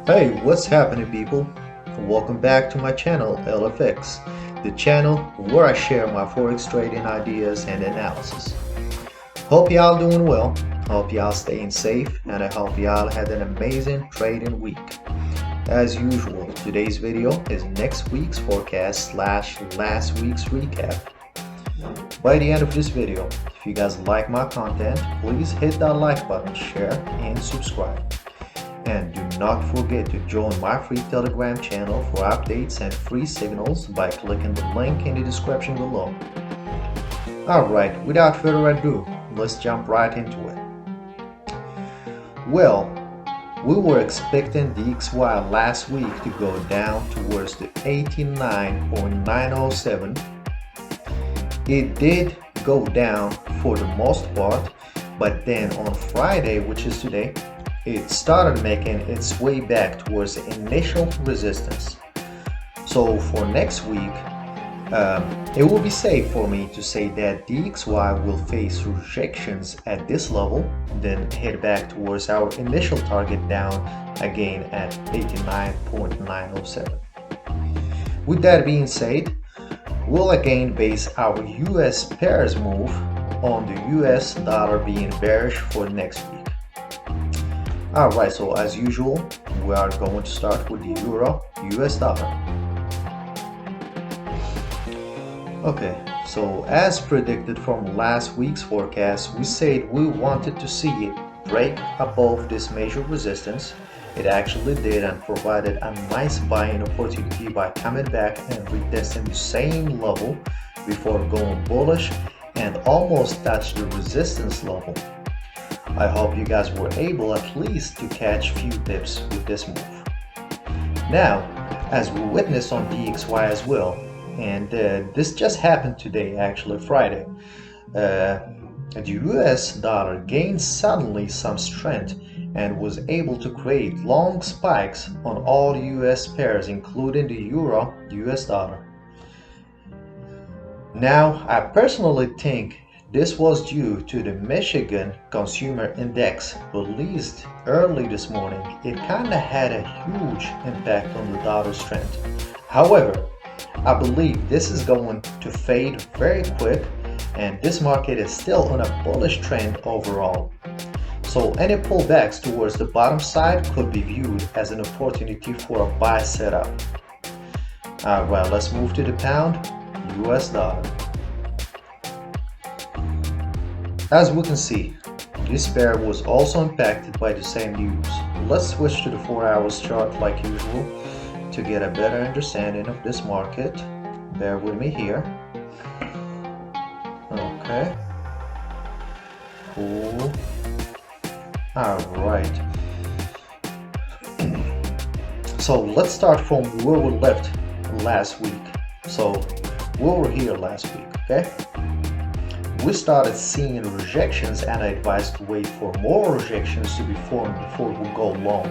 Hey, what's happening, people? Welcome back to my channel, LFX, the channel where I share my Forex trading ideas and analysis. Hope y'all doing well, hope y'all staying safe, and I hope y'all had an amazing trading week. As usual, today's video is next week's forecast / last week's recap. By the end of this video, if you guys like my content, please hit that like button, share, and subscribe. And do not forget to join my free Telegram channel for updates and free signals by clicking the link in the description below. Alright, without further ado, let's jump right into it. Well, we were expecting the DXY last week to go down towards the 89.907. It did go down for the most part, but then on Friday, which is today, it started making its way back towards the initial resistance. So for next week, it will be safe for me to say that DXY will face rejections at this level, then head back towards our initial target down again at 89.907. With that being said, we'll again base our US pairs move on the US dollar being bearish for next week. Alright, so as usual, we are going to start with the Euro US dollar. Okay, so as predicted from last week's forecast, we said we wanted to see it break above this major resistance. It actually did and provided a nice buying opportunity by coming back and retesting the same level before going bullish and almost touched the resistance level. I hope you guys were able at least to catch few pips with this move. Now, as we witnessed on DXY as well, and this just happened today, actually Friday, the US dollar gained suddenly some strength and was able to create long spikes on all US pairs, including the Euro US dollar. Now, I personally think this was due to the Michigan Consumer Index released early this morning. It kinda had a huge impact on the dollar strength. However, I believe this is going to fade very quick and this market is still on a bullish trend overall. So any pullbacks towards the bottom side could be viewed as an opportunity for a buy setup. Alright, let's move to the pound, US dollar. As we can see, this pair was also impacted by the same news. Let's switch to the 4 hours chart like usual to get a better understanding of this market. Bear with me here. Okay. Cool. Alright. So let's start from where we left last week. So we were here last week, okay? We started seeing rejections and I advised to wait for more rejections to be formed before we go long.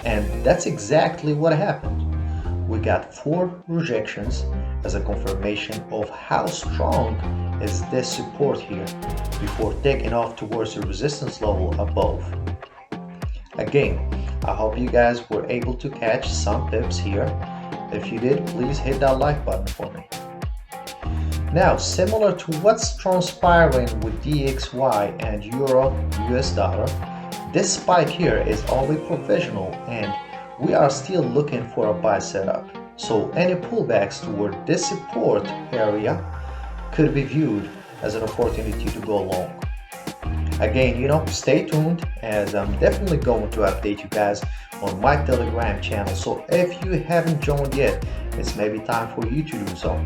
And that's exactly what happened. We got 4 rejections as a confirmation of how strong is this support here before taking off towards the resistance level above. Again, I hope you guys were able to catch some pips here. If you did, please hit that like button for me. Now, similar to what's transpiring with DXY and Euro US dollar, this spike here is only provisional and we are still looking for a buy setup. So any pullbacks toward this support area could be viewed as an opportunity to go long. Again, stay tuned as I'm definitely going to update you guys on my Telegram channel. So if you haven't joined yet, it's maybe time for you to do so.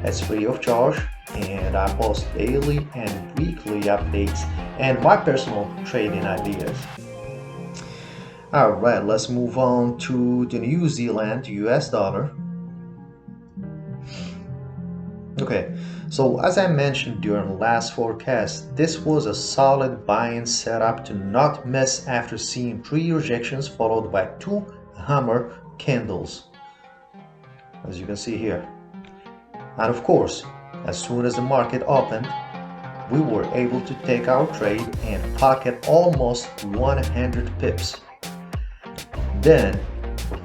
It's free of charge and I post daily and weekly updates and my personal trading ideas. Alright, let's move on to the New Zealand US dollar. Okay, so as I mentioned during last forecast, this was a solid buying setup to not miss after seeing 3 rejections followed by 2 hammer candles, as you can see here. And of course, as soon as the market opened, we were able to take our trade and pocket almost 100 pips. Then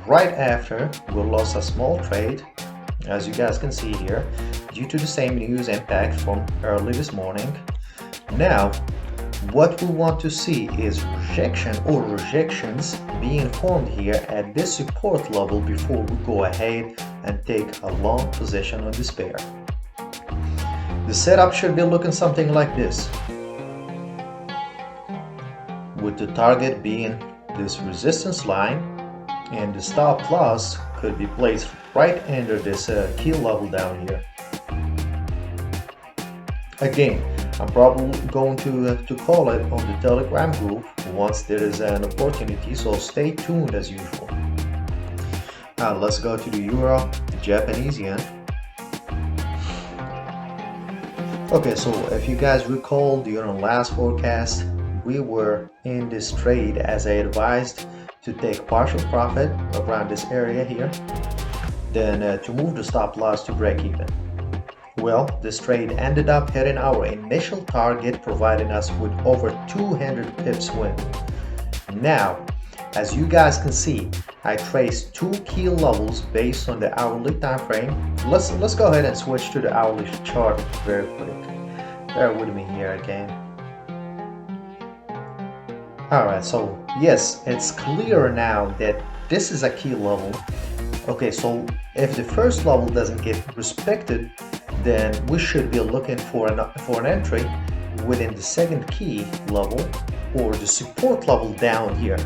right after, we lost a small trade, as you guys can see here, due to the same news impact from early this morning. Now what we want to see is rejection or rejections being formed here at this support level before we go ahead and take a long position on this pair. The setup should be looking something like this, with the target being this resistance line, and the stop loss could be placed right under this key level down here. Again, I'm probably going to call it on the Telegram group once there is an opportunity, so stay tuned as usual. Now let's go to the Euro, the Japanese yen. Okay, so if you guys recall during last forecast, we were in this trade as I advised to take partial profit around this area here, then to move the stop loss to break even. Well, this trade ended up hitting our initial target, providing us with over 200 pips win. Now, as you guys can see, I traced two key levels based on the hourly time frame. Let's go ahead and switch to the hourly chart very quick. Bear with me here again. Alright, so yes, it's clear now that this is a key level. Okay, so if the first level doesn't get respected, then we should be looking for an entry within the second key level or the support level down here.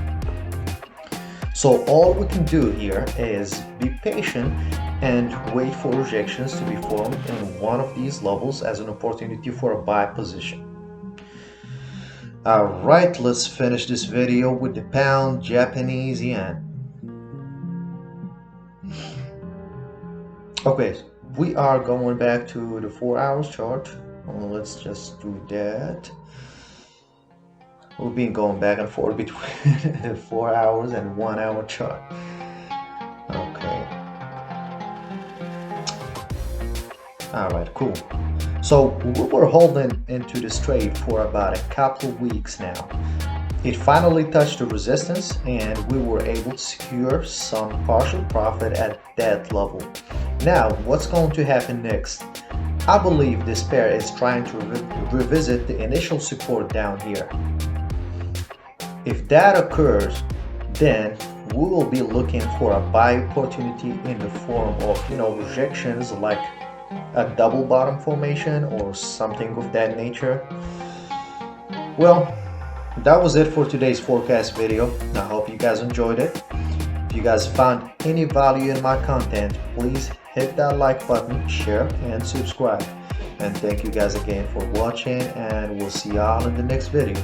So all we can do here is be patient and wait for rejections to be formed in one of these levels as an opportunity for a buy position. Alright, let's finish this video with the pound Japanese yen. Okay, we are going back to the 4 hours chart. Let's just do that. We've been going back and forth between the 4 hours and 1 hour chart. Okay. Alright, cool. So we were holding into this trade for about a couple of weeks now. It finally touched the resistance and we were able to secure some partial profit at that level. Now, what's going to happen next? I believe this pair is trying to revisit the initial support down here. If that occurs, then we will be looking for a buy opportunity in the form of, rejections like a double bottom formation or something of that nature. Well, that was it for today's forecast video. I hope you guys enjoyed it. If you guys found any value in my content, please hit that like button, share, and subscribe. And thank you guys again for watching, and we'll see y'all in the next video.